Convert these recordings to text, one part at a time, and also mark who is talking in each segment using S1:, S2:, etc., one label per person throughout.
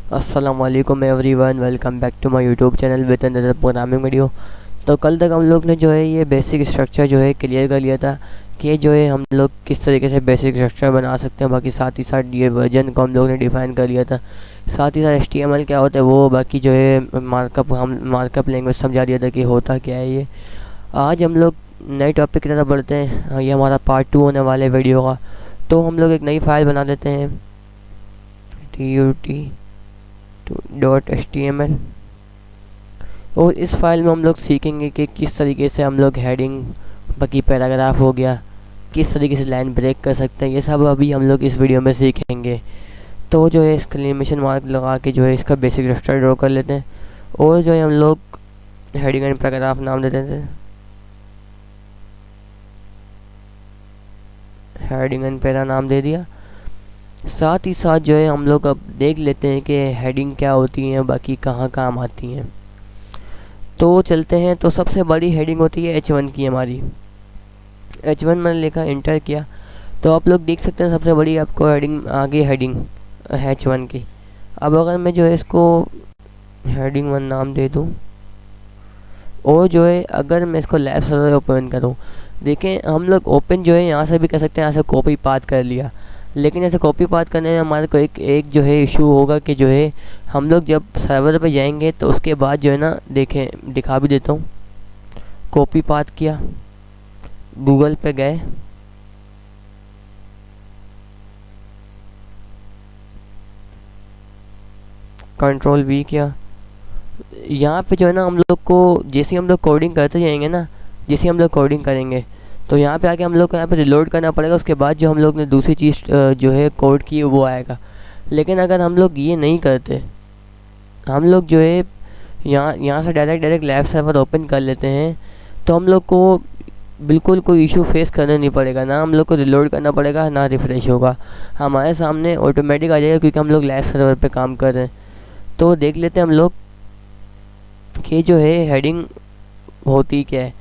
S1: अस्सलामुअलैकुम everyone, welcome back to my YouTube channel with another programming video. तो कल तक हम लोग ने जो है ये बेसिक स्ट्रक्चर जो है क्लियर कर लिया था कि जो है हम लोग किस तरीके से बेसिक स्ट्रक्चर बना सकते हैं। बाकी साथ ही साथ ये वर्जन को हम लोग ने डिफ़ाइन कर लिया था। साथ ही साथ एचटीएमएल क्या होता है वो, बाकी जो है मार्कअप लैंग्वेज समझा दिया था कि होता क्या है ये। आज हम लोग नए टॉपिक की तरफ बढ़ते हैं। ये हमारा पार्ट 2 होने वाले वीडियो का। तो हम लोग एक नई फाइल बना देते हैं, tut.html, और इस फाइल में हम लोग सीखेंगे कि किस तरीके से हम लोग हेडिंग, बाकी पैराग्राफ हो गया, किस तरीके से लाइन ब्रेक कर सकते हैं। ये सब अभी हम लोग इस वीडियो में सीखेंगे। तो जो है एक्सक्लेमेशन मार्क लगा के जो है इसका बेसिक स्ट्रक्चर ड्रॉ कर लेते हैं और जो है हम लोग हेडिंग एंड पैराग्राफ नाम दे देते हैं, हेडिंग एंड पैरा नाम दे दिया। साथ ही साथ जो है हम लोग अब देख लेते हैं कि हेडिंग क्या होती हैं, बाकी कहाँ काम आती हैं। तो चलते हैं। तो सबसे बड़ी हेडिंग होती है H1 की हमारी। H1 मैंने लिखा, इंटर किया, तो आप लोग देख सकते हैं सबसे बड़ी आपको हेडिंग आगे, हेडिंग H1 की। अब अगर मैं जो है इसको हेडिंग 1 नाम दे दूँ और जो है अगर मैं इसको लेफ्ट सर्वर ओपन करूँ, देखें हम लोग ओपन जो है यहाँ से भी कर सकते हैं, यहाँ से कॉपी पाथ कर लिया। लेकिन ऐसे कॉपी पाथ करने में हमारे को एक जो है इशू होगा कि जो है हम लोग जब सर्वर पे जाएंगे तो उसके बाद जो है ना, देखें दिखा भी देता हूँ। कॉपी पाथ किया, गूगल पे गए, कंट्रोल वी किया। यहाँ पे जो है ना हम लोग को जैसे हम लोग कोडिंग करते जाएंगे ना, जैसे हम लोग कोडिंग करेंगे तो यहाँ पे आके हम लोग को यहाँ पे रिलोड करना पड़ेगा। उसके बाद जो हम लोग ने दूसरी चीज़ जो है कोड की वो आएगा। लेकिन अगर हम लोग ये नहीं करते, हम लोग जो है यहाँ से डायरेक्ट लेफ्ट सर्वर ओपन कर लेते हैं, तो हम लोग को बिल्कुल कोई इशू फेस करना नहीं पड़ेगा। ना हम लोग को रिलोड करना पड़ेगा, ना रिफ़्रेश होगा, हमारे सामने ऑटोमेटिक आ जाएगा, क्योंकि हम लोग लेफ्ट सर्वर पे काम कर रहे हैं। तो देख लेते हैं हम लोग कि जो है हेडिंग होती क्या है।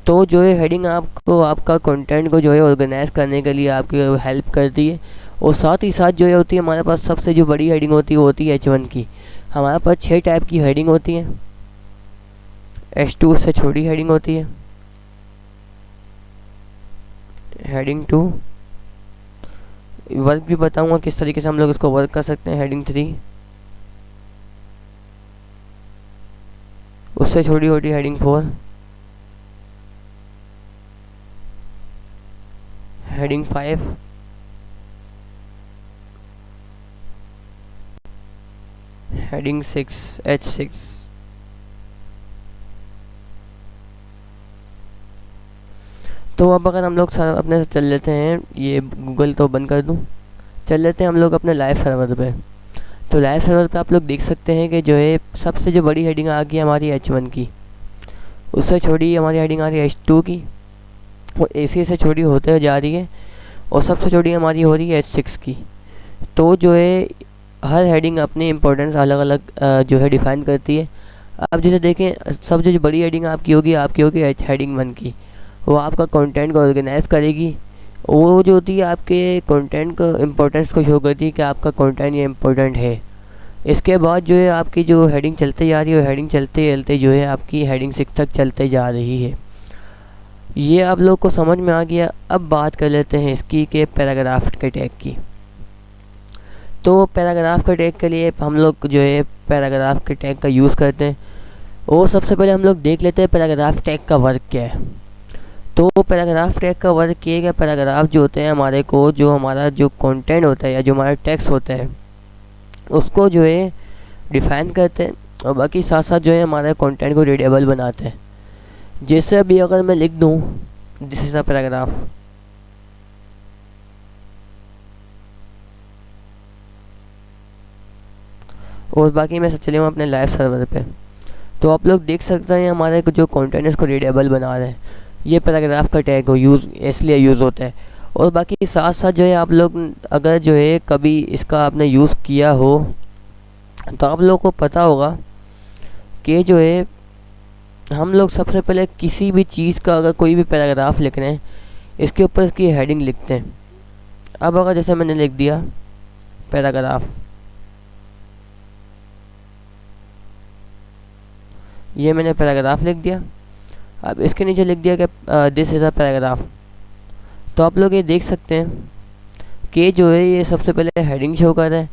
S1: तो जो है हेडिंग आपको आपका कंटेंट को जो है ऑर्गेनाइज करने के लिए आपकी हेल्प करती है। और साथ ही साथ जो है होती है हमारे पास सबसे जो बड़ी हेडिंग होती है वो होती है H1 की। हमारे पास 6 टाइप की हेडिंग होती है। H2 से छोटी हेडिंग होती है, हेडिंग 2, वर्क भी बताऊंगा किस तरीके से हम लोग इसको वर्क कर सकते हैं। हेडिंग 3, उससे छोटी होती है हेडिंग 4, हेडिंग 5, हेडिंग 6, H6। तो अब अगर हम लोग अपने से चल लेते हैं, ये गूगल तो बंद कर दूं, चल लेते हैं हम लोग अपने लाइव सर्वर पे। तो लाइव सर्वर पे आप लोग देख सकते हैं कि जो है सबसे जो बड़ी हेडिंग आ गई हमारी H1 की, उससे छोटी हमारी हेडिंग आ रही है H2 की, वो ऐसे से छोटी होते जा रही है, और सबसे छोटी हमारी हो रही है H6 की। तो जो है हर हेडिंग अपनी इम्पोर्टेंस अलग अलग जो है डिफ़ाइन करती है। अब जैसे देखें, सब जो बड़ी हेडिंग आपकी होगी हेडिंग 1 की, वो आपका कंटेंट को ऑर्गेनाइज करेगी। वो जो होती है आपके कंटेंट को इम्पोर्टेंस को शो करती है कि आपका कंटेंट ये इम्पोर्टेंट है। इसके बाद जो है आपकी जो हेडिंग चलते जा रही है, वो हेडिंग चलते चलते जो है आपकी हेडिंग 6 तक चलते जा रही है। ये आप लोग को समझ में आ गया। अब बात कर लेते हैं इसकी के पैराग्राफ के टैग की। तो पैराग्राफ के टैग के लिए हम लोग जो है पैराग्राफ के टैग का यूज़ करते हैं। और सबसे पहले हम लोग देख लेते हैं पैराग्राफ टैग का वर्क क्या है। तो पैराग्राफ टैग का वर्क किए गए पैराग्राफ जो होते हैं हमारे को, जो हमारा जो कंटेंट होता है या जो हमारा टेक्स्ट होता है उसको जो है डिफ़ाइन करते हैं, और बाकी साथ साथ जो है हमारे कंटेंट को रीडेबल बनाते हैं। जैसे अभी अगर मैं लिख दूँ दिस इज़ अ पैराग्राफ, और बाकी मैं चले हूँ अपने लाइव सर्वर पे, तो आप लोग देख सकते हैं हमारे जो कंटेंट है उसको रीडेबल बना रहे हैं। ये पैराग्राफ का टैग हो यूज़ इसलिए यूज़ होता है। और बाकी साथ साथ जो है आप लोग अगर जो है कभी इसका आपने यूज़ किया हो तो आप लोग को पता होगा कि जो है हम लोग सबसे पहले किसी भी चीज़ का अगर कोई भी पैराग्राफ लिख रहे हैं, इसके ऊपर इसकी हेडिंग लिखते हैं। अब अगर जैसे मैंने लिख दिया पैराग्राफ, ये मैंने पैराग्राफ लिख दिया। अब इसके नीचे लिख दिया कि दिस इज़ अ पैराग्राफ। तो आप लोग ये देख सकते हैं कि जो है ये सबसे पहले हेडिंग शो कर रहा है,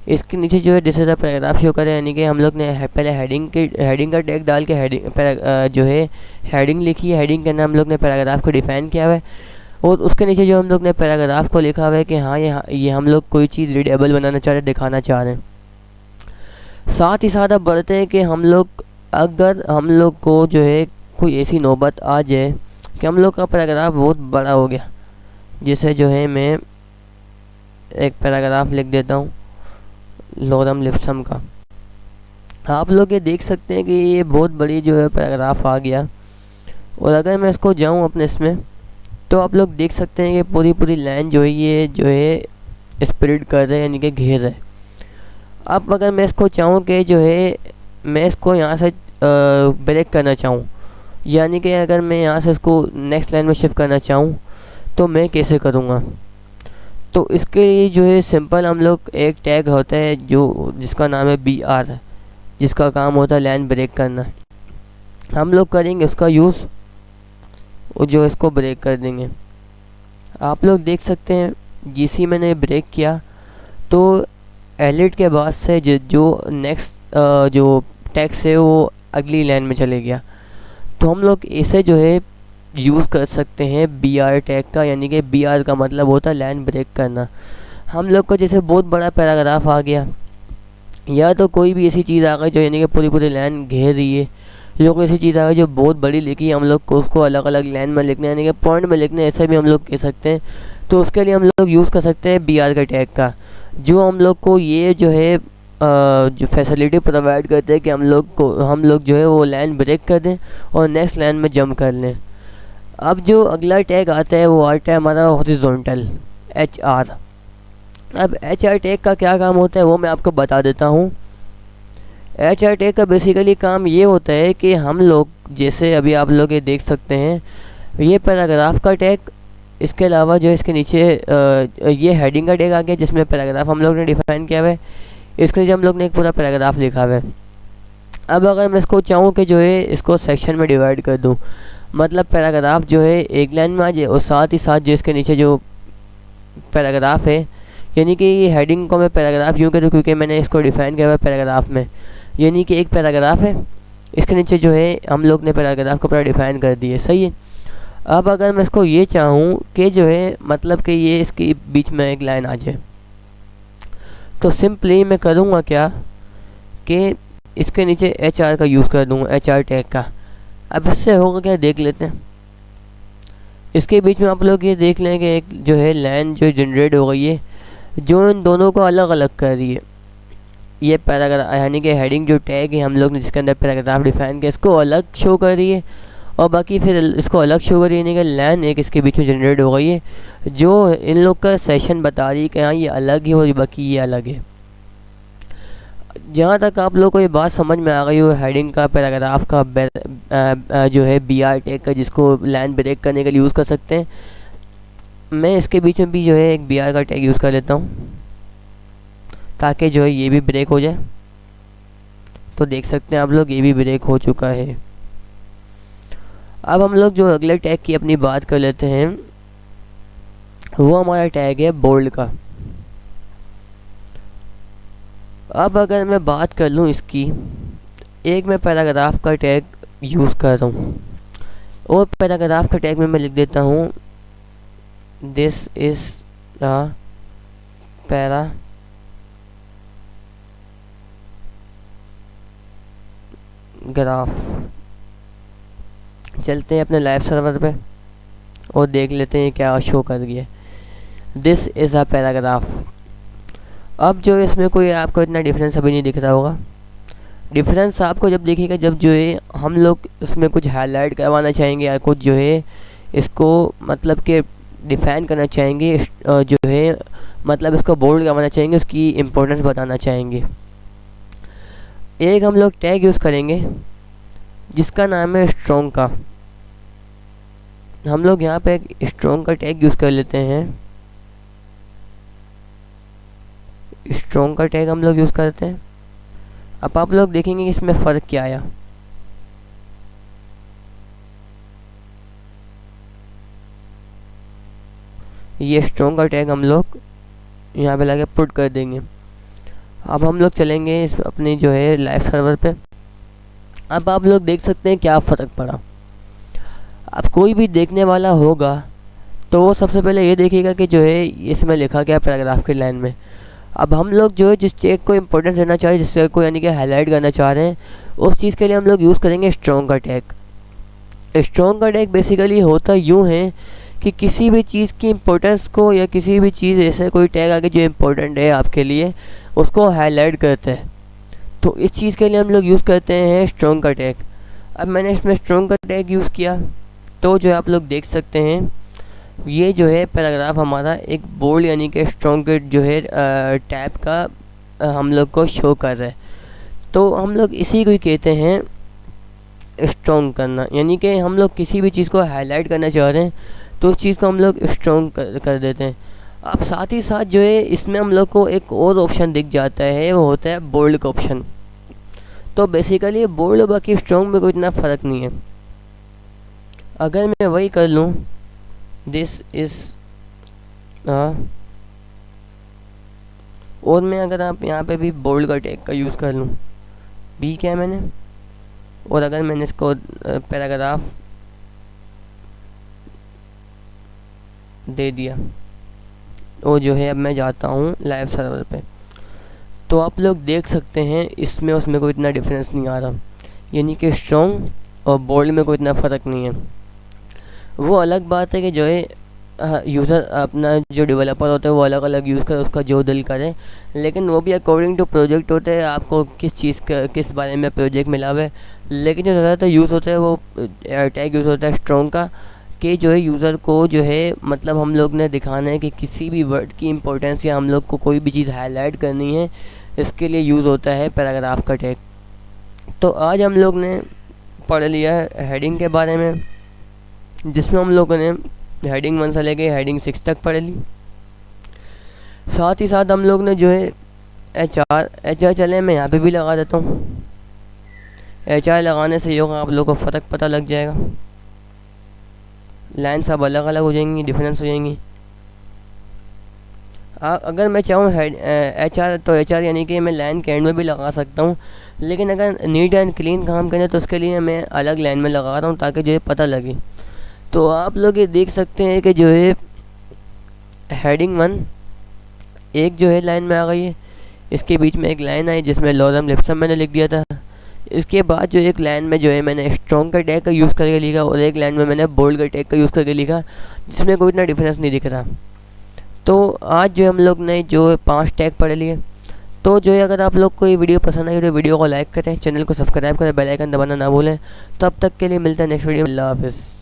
S1: इसके नीचे जो है this is a paragraph show कर रहा है, यानी कि हम लोग ने पहले हेडिंग का टैग डाल के जो है हेडिंग लिखी है, हेडिंग के अंदर हम लोग ने पैराग्राफ को डिफाइन किया हुआ है, और उसके नीचे जो हम लोग ने पैराग्राफ को लिखा हुआ है कि हाँ ये हम लोग कोई चीज़ रीडेबल बनाना चाह रहे हैं, दिखाना चाह रहे हैं। साथ ही साथ अब बढ़ते हैं कि हम लोग, अगर हम लोग को जो है कोई ऐसी नौबत आ जाए कि हम लोग का पैराग्राफ बहुत बड़ा हो गया, जिसे जो है मैं एक पैराग्राफ लिख देता हूँ लॉरेम लिप्सम का। आप लोग ये देख सकते हैं कि ये बहुत बड़ी जो है पैराग्राफ आ गया, और अगर मैं इसको जाऊँ अपने इसमें, तो आप लोग देख सकते हैं कि पूरी लाइन जो है ये जो है स्प्रेड कर रहे हैं, यानी कि घेर रहे हैं। अब अगर मैं इसको चाहूँ कि जो है मैं इसको यहाँ से ब्रेक करना चाहूँ, यानी कि अगर मैं यहाँ से इसको नेक्स्ट लाइन में शिफ्ट करना चाहूँ, तो मैं कैसे करूँगा? तो इसके लिए जो है सिंपल हम लोग एक टैग होता है जिसका नाम है BR, जिसका काम होता है लाइन ब्रेक करना। हम लोग करेंगे उसका यूज़, और जो इसको ब्रेक कर देंगे। आप लोग देख सकते हैं GC मैंने ब्रेक किया, तो एलिट के बाद से जो नेक्स्ट जो टेक्स्ट है वो अगली लाइन में चले गया। तो हम लोग इसे जो है यूज़ कर सकते हैं BR टैग का, यानी कि BR का मतलब होता है लाइन ब्रेक करना। हम लोग को जैसे बहुत बड़ा पैराग्राफ आ गया, या तो कोई भी ऐसी चीज़ आ गई जो यानी कि पूरी लाइन घेर रही है, या कोई ऐसी चीज़ आ गई जो बहुत बड़ी लिखी है, हम लोग को उसको अलग अलग लाइन में लिखना है, यानी कि पॉइंट में लिखना है, ऐसा भी हम लोग कह सकते हैं। तो उसके लिए हम लोग यूज़ कर सकते हैं BR का टैग का, जो हम लोग को ये जो है जो फैसिलिटी प्रोवाइड करते हैं कि हम लोग जो है वो लाइन ब्रेक कर दें और नेक्स्ट लाइन में जंप कर लें। अब जो अगला टैग आता है वो आता है हमारा हॉरिजॉन्टल HR। अब HR टैग का क्या काम होता है वो मैं आपको बता देता हूँ। HR टैग का बेसिकली काम ये होता है कि हम लोग, जैसे अभी आप लोग ये देख सकते हैं, ये पैराग्राफ का टैग, इसके अलावा जो इसके नीचे ये हेडिंग का टैग आ गया जिसमें पैराग्राफ हम लोग ने डिफाइन किया हुआ है, इसके नीचे हम लोग ने एक पूरा पैराग्राफ लिखा हुआ है। अब अगर मैं इसको चाहूँ कि जो है इसको सेक्शन में डिवाइड कर दूँ, मतलब पैराग्राफ जो है एक लाइन में आ जाए, और साथ ही साथ जो इसके नीचे जो पैराग्राफ है, यानी कि ये हेडिंग को मैं पैराग्राफ यूँ करूँ क्योंकि मैंने इसको डिफाइन किया हुआ है पैराग्राफ में, यानी कि एक पैराग्राफ है, इसके नीचे जो है हम लोग ने पैराग्राफ को पूरा डिफाइन कर दिया, सही है। अब अगर मैं इसको ये चाहूँ कि जो है मतलब कि ये इसके बीच में एक लाइन आ जाए, तो सिंपली मैं करूँगा क्या कि इसके नीचे HR का यूज़ कर दूँगा, HR टैग का। अब इससे होगा क्या देख लेते हैं। इसके बीच में आप लोग ये देख लें कि एक जो है लाइन जो जनरेट हो गई है, जो इन दोनों को अलग अलग कर रही है। ये पैराग्राफ यानी कि हेडिंग जो टैग है हम लोग ने जिसके अंदर पैराग्राफ डिफाइन किया, इसको अलग शो कर रही है, और बाकी फिर इसको अलग शो कर रही है, यानी कि लाइन एक इसके बीच में जनरेट हो गई है, जो इन लोग का सेशन बता रही है कि हाँ ये अलग है और बाकी ये अलग है। जहाँ तक आप लोग को ये बात समझ में आ गई हो हेडिंग का, पैराग्राफ का जो है BR टैग का, जिसको लाइन ब्रेक करने के लिए यूज़ कर सकते हैं, मैं इसके बीच में भी जो है एक BR का टैग यूज़ कर लेता हूँ ताकि जो है ये भी ब्रेक हो जाए। तो देख सकते हैं आप लोग ये भी ब्रेक हो चुका है। अब हम लोग जो अगले टैग की अपनी बात कर लेते हैं, वो हमारा टैग है बोल्ड का। अब अगर मैं बात कर लूँ इसकी, एक मैं पैराग्राफ का टैग यूज़ कर रहा हूँ, और पैराग्राफ का टैग में मैं लिख देता हूँ दिस इज़ अ पैराग्राफ। चलते हैं अपने लाइव सर्वर पे और देख लेते हैं क्या शो कर गया, दिस इज़ अ पैराग्राफ। अब जो इसमें कोई आपको इतना डिफरेंस अभी नहीं दिख रहा होगा, डिफरेंस आपको जब दिखेगा जब जो है हम लोग उसमें कुछ हाईलाइट करवाना चाहेंगे, या कुछ जो है इसको मतलब कि डिफाइन करना चाहेंगे, जो है मतलब इसको बोल्ड करवाना चाहेंगे, उसकी इम्पोर्टेंस बताना चाहेंगे। एक हम लोग टैग यूज़ करेंगे जिसका नाम है स्ट्रॉन्ग का। हम लोग यहाँ पे एक स्ट्रॉन्ग का टैग यूज़ कर लेते हैं, स्ट्रॉन्ग का टैग हम लोग यूज़ करते हैं। अब आप लोग देखेंगे कि इसमें फ़र्क क्या आया। ये स्ट्रॉन्ग का टैग हम लोग यहाँ पे लाके पुट कर देंगे। अब हम लोग चलेंगे इस अपनी जो है लाइव सर्वर पे। अब आप लोग देख सकते हैं क्या फ़र्क पड़ा। अब कोई भी देखने वाला होगा तो वो सबसे पहले ये देखेगा कि जो है इसमें लिखा क्या पैराग्राफ की लाइन में। अब हम लोग जो है जिस टैग को इम्पोर्टेंस देना चाह रहे हैं, जिस टैग को यानी कि हाईलाइट करना चाह रहे हैं, उस चीज़ के लिए हम लोग यूज़ करेंगे स्ट्रॉन्ग का टैग। स्ट्रॉन्ग का टैग बेसिकली होता यूँ है कि किसी भी चीज़ की इम्पोर्टेंस को या किसी भी चीज़ ऐसे कोई टैग आगे जो इम्पोर्टेंट है आपके लिए उसको हाईलाइट करते हैं। तो इस चीज़ के लिए हम लोग यूज़ करते हैं स्ट्रॉन्ग का टैग। अब मैंने इसमें स्ट्रॉन्ग का टैग यूज़ किया तो जो है आप लोग देख सकते हैं ये जो है पैराग्राफ हमारा एक बोल्ड यानी कि स्ट्रॉन्ग के जो है टैब का हम लोग को शो कर रहा है। तो हम लोग इसी को ही कहते हैं स्ट्रॉन्ग करना, यानी कि हम लोग किसी भी चीज़ को हाईलाइट करना चाह रहे हैं तो उस चीज़ को हम लोग स्ट्रॉन्ग कर देते हैं। अब साथ ही साथ जो है इसमें हम लोग को एक और ऑप्शन दिख जाता है, वो होता है बोल्ड का ऑप्शन। तो बेसिकली बोल्ड बाकी स्ट्रॉन्ग में कोई इतना फ़र्क नहीं है। अगर मैं वही कर लूँ दिस इज़ और मैं अगर आप यहाँ पे भी बोल्ड का टैग का यूज़ कर लूँ, बी क्या है मैंने, और अगर मैंने इसको पैराग्राफ दे दिया वो जो है अब मैं जाता हूँ लाइव सर्वर पे, तो आप लोग देख सकते हैं इसमें उसमें कोई इतना डिफरेंस नहीं आ रहा, यानी कि स्ट्रॉन्ग और बोल्ड में कोई इतना फ़र्क नहीं है। वो अलग बात है कि जो है यूज़र अपना जो डेवलपर होता है वो अलग अलग यूज़ करे, उसका जो दिल करे, लेकिन वो भी अकॉर्डिंग टू प्रोजेक्ट होता है, आपको किस चीज़ का किस बारे में प्रोजेक्ट मिला हुआ है। लेकिन जो ज़्यादातर यूज़ होता है वो टैग यूज़ होता है स्ट्रॉन्ग का, कि जो है यूज़र को जो है मतलब हम लोग ने दिखाना है कि किसी भी वर्ड की इम्पोर्टेंस या हम लोग को कोई भी चीज़ हाईलाइट करनी है, इसके लिए यूज़ होता है पैराग्राफ का टैग। तो आज हम लोग ने पढ़ लिया हेडिंग के बारे में, जिसमें हम लोगों ने हेडिंग 1 से लेके हेडिंग 6 तक पढ़ ली। साथ ही साथ हम लोग ने जो है HR चले मैं यहाँ पे भी लगा देता हूँ। HR लगाने से ये आप लोगों को फ़र्क पता लग जाएगा, लाइन सब अलग अलग हो जाएंगी, डिफरेंस हो जाएंगी। अगर मैं चाहूँ HR तो HR यानी कि मैं लाइन के एंड में भी लगा सकता हूँ, लेकिन अगर नीट एंड क्लीन काम करें तो उसके लिए मैं अलग लाइन में लगा रहा हूँ ताकि जो है पता लगे। तो आप लोग ये देख सकते हैं कि जो है हेडिंग 1 एक जो है लाइन में आ गई है, इसके बीच में एक लाइन आई जिसमें लॉरम लिप्सम मैंने लिख दिया था। इसके बाद जो एक लाइन में जो है मैंने स्ट्रॉन्ग का टैग का यूज़ करके लिखा और एक लाइन में मैंने बोल्ड का टैग का यूज़ करके लिखा, जिसमें कोई इतना डिफरेंस नहीं दिख रहा। तो आज जो हम लोग ने जो 5 टैग पढ़ लिए। तो जो है अगर आप लोग को ये वीडियो पसंद आई तो वीडियो को लाइक करें, चैनल को सब्सक्राइब करें, बेल आइकन दबाना ना भूलें। तब तक के लिए मिलता है नेक्स्ट वीडियो में। अल्लाह हाफिज़।